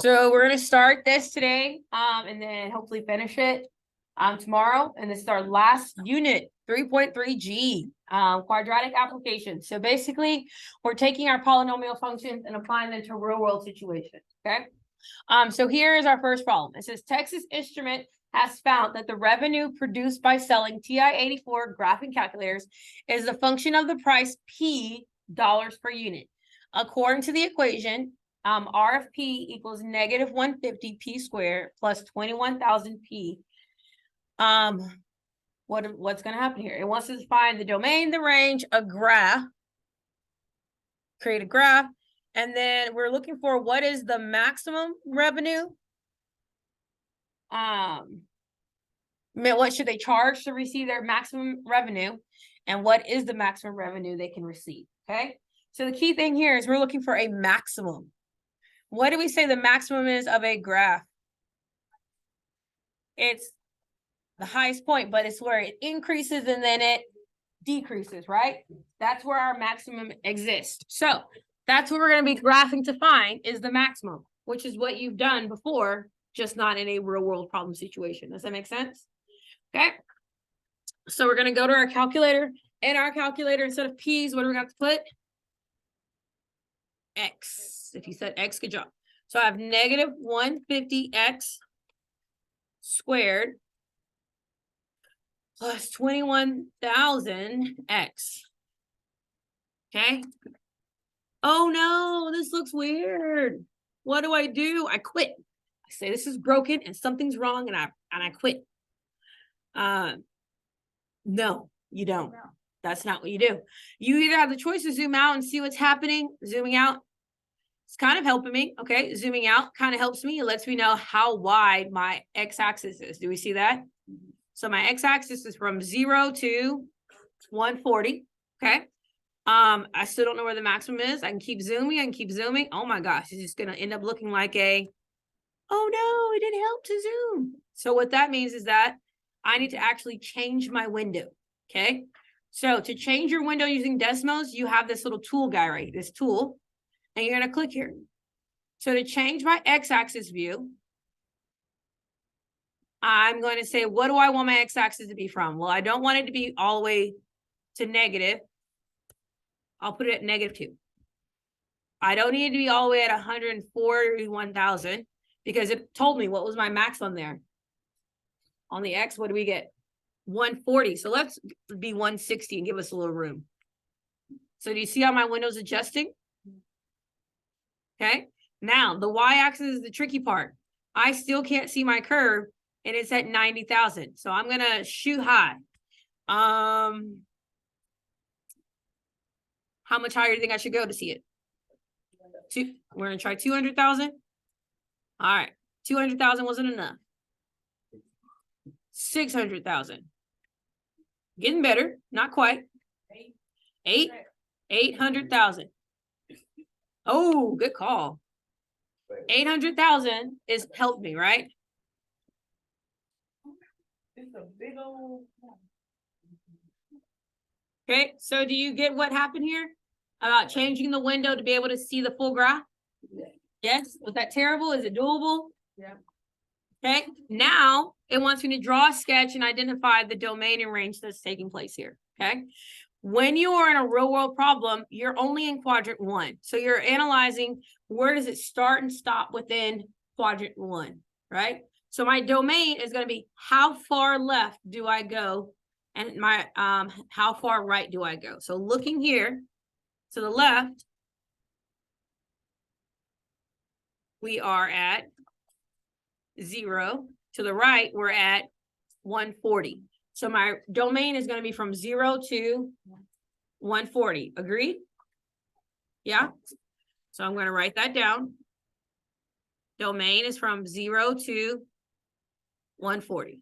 So we're going to start this today, and then hopefully finish it tomorrow. And this is our last unit, 3.3G, quadratic application. So basically, we're taking our polynomial functions and applying them to real world situations, okay? So here is our first problem. It says Texas Instrument has found that the revenue produced by selling TI-84 graphing calculators is a function of the price P dollars per unit. According to the equation, R of P equals negative 150 P squared plus 21,000 P. What's going to happen here? It wants us to find the domain, the range, a graph, create a graph, and then we're looking for what is the maximum revenue. What should they charge to receive their maximum revenue, and what is the maximum revenue they can receive? Okay, so the key thing here is we're looking for a maximum. What do we say the maximum is of a graph? It's the highest point, but it's where it increases and then it decreases, right? That's where our maximum exists. So that's what we're going to be graphing to find is the maximum, which is what you've done before, just not in a real world problem situation. Does that make sense? Okay. So we're going to go to our calculator. In our calculator, instead of P's, what do we have to put? X. If you said X, good job. So I have negative 150X squared plus 21,000X. Okay. Oh no, this looks weird. What do? I quit. I say this is broken and something's wrong, and I quit. No, you don't. No. That's not what you do. You either have the choice to zoom out and see what's happening. Zooming out, it's kind of helping me. Okay, zooming out kind of helps me. It lets me know how wide my x-axis is. Do we see that? So my x-axis is from 0 to 140. Okay. I still don't know where the maximum is. I can keep zooming. Oh my gosh, it's just gonna end up looking like a, oh no, it didn't help to zoom. So what that means is that I need to actually change my window. Okay. So to change your window using Desmos, you have this little tool guy, right? This tool, and you're gonna click here. So to change my x-axis view, I'm going to say, what do I want my x-axis to be from? Well, I don't want it to be all the way to negative. I'll put it at -2. I don't need it to be all the way at 141,000 because it told me what was my maximum there. On the X, what do we get? 140. So let's be 160 and give us a little room. So do you see how my window's adjusting? Okay. Now the y-axis is the tricky part. I still can't see my curve and it's at 90,000. So I'm going to shoot high. How much higher do you think I should go to see it? We're going to try 200,000. All right. 200,000 wasn't enough. 600,000. Getting better. Not quite. 800,000. Oh, good call. 800,000 is helped me, right? It's a big old. Okay, so do you get what happened here about changing the window to be able to see the full graph? Yes. Was that terrible? Is it doable? Yeah. Okay, now it wants me to draw a sketch and identify the domain and range that's taking place here. Okay, when you are in a real world problem, you're only in quadrant 1. So you're analyzing where does it start and stop within quadrant 1, right? So my domain is going to be how far left do I go, and my how far right do I go? So looking here to the left, we are at 0. To the right, we're at 140. So my domain is going to be from 0 to 140. Agreed? Yeah. So I'm going to write that down. Domain is from 0 to 140.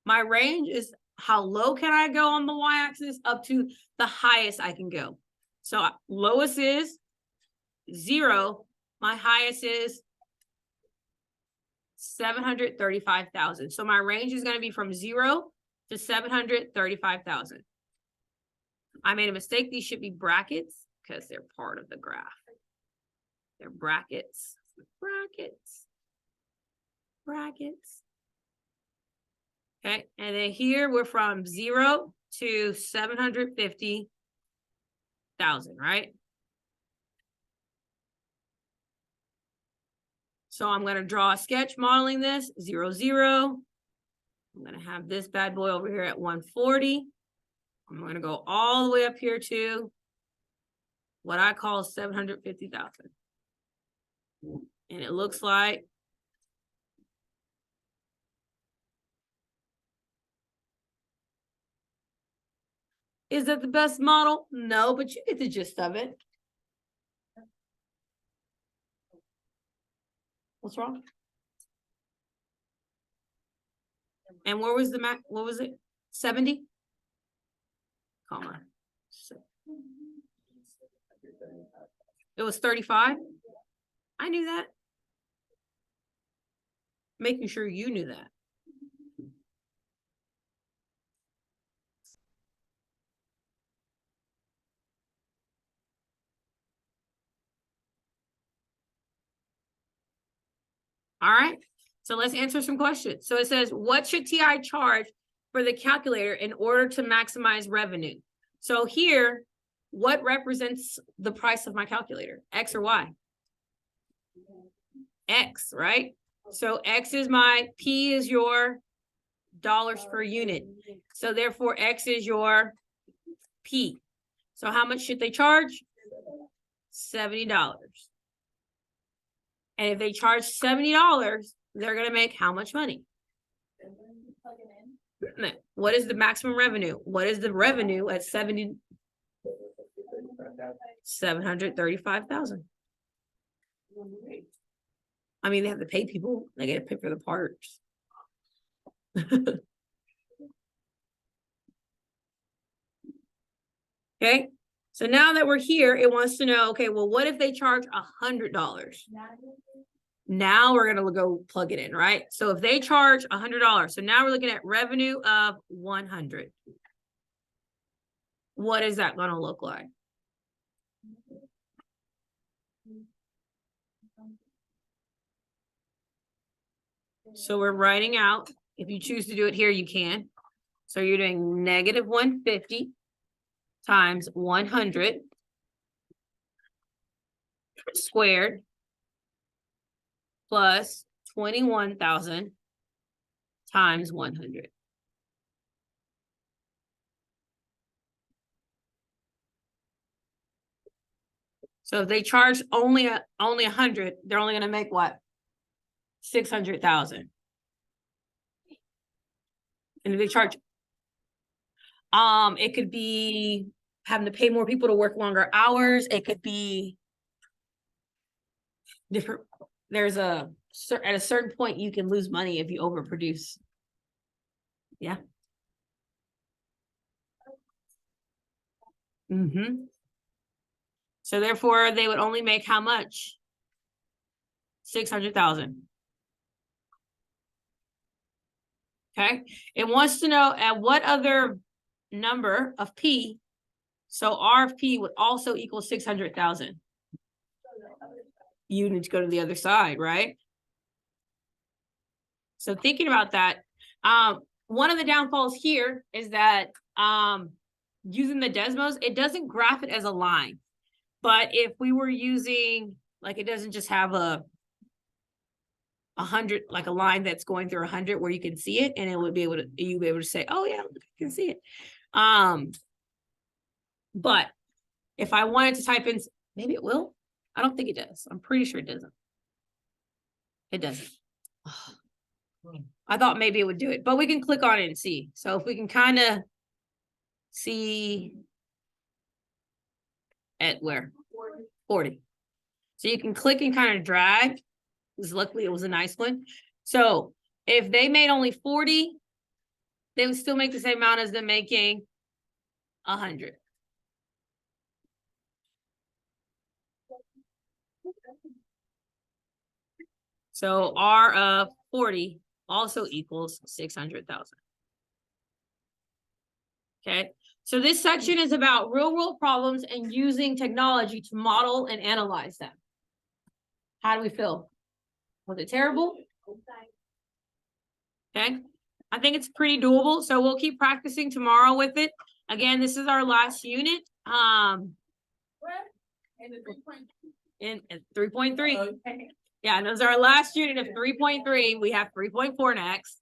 My range is how low can I go on the y-axis up to the highest I can go. So lowest is 0. My highest is 735,000. So my range is going to be from 0 to 735,000. I made a mistake. These should be brackets because they're part of the graph. They're brackets. brackets. Okay, and then here we're from 0 to 750,000, right? So I'm going to draw a sketch modeling this 0, 0. I'm going to have this bad boy over here at 140. I'm going to go all the way up here to what I call 750,000. And it looks like is that the best model? No, but you get the gist of it. What's wrong? And where was the max? What was it? 70? Comma. It was 35? I knew that. Making sure you knew that. All right, so let's answer some questions. So it says, what should TI charge for the calculator in order to maximize revenue? So here, what represents the price of my calculator? X or Y? X, right? So X is my, P is your dollars per unit. So therefore X is your P. So how much should they charge? $70. And if they charge $70, they're going to make how much money? What is the maximum revenue? What is the revenue at 70? 735,000. I mean, they have to pay people. They get to pay for the parts. Okay. So now that we're here, it wants to know, okay, well, what if they charge $100? Now we're going to go plug it in, right? So if they charge $100, so now we're looking at revenue of 100. What is that going to look like? So we're writing out, if you choose to do it here, you can. So you're doing negative 150 times 100 squared plus 21,000 times 100. So if they charge only 100, they're only going to make what? 600,000. And if they charge, it could be having to pay more people to work longer hours. It could be different. There's at a certain point you can lose money if you overproduce. Yeah. So therefore they would only make how much? 600,000. Okay. It wants to know at what other number of P, so R of P would also equal 600,000. You need to go to the other side, right? So thinking about that, one of the downfalls here is that using the Desmos, it doesn't graph it as a line. But if we were using, like, it doesn't just have a 100, like a line that's going through 100 where you can see it, and it would be able to, you'd be able to say, oh yeah, I can see it. But if I wanted to type in, maybe it will. I don't think it does. I'm pretty sure it doesn't. It doesn't. I thought maybe it would do it, but we can click on it and see. So if we can kind of see at where? 40. So you can click and kind of drag, because luckily it was a nice one. So if they made only 40, they would still make the same amount as them making 100. So R of 40 also equals 600,000. Okay, so this section is about real world problems and using technology to model and analyze them. How do we feel? Was it terrible? Okay, I think it's pretty doable, so we'll keep practicing tomorrow with it. Again, this is our last unit. In 3.3. Okay. Yeah, and those are our last unit of 3.3. We have 3.4 next.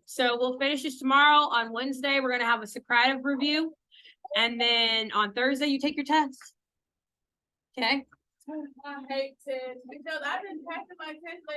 So we'll finish this tomorrow. On Wednesday, we're gonna have a Socratic review. And then on Thursday, you take your test. Okay. I hate to, because I've been passing my test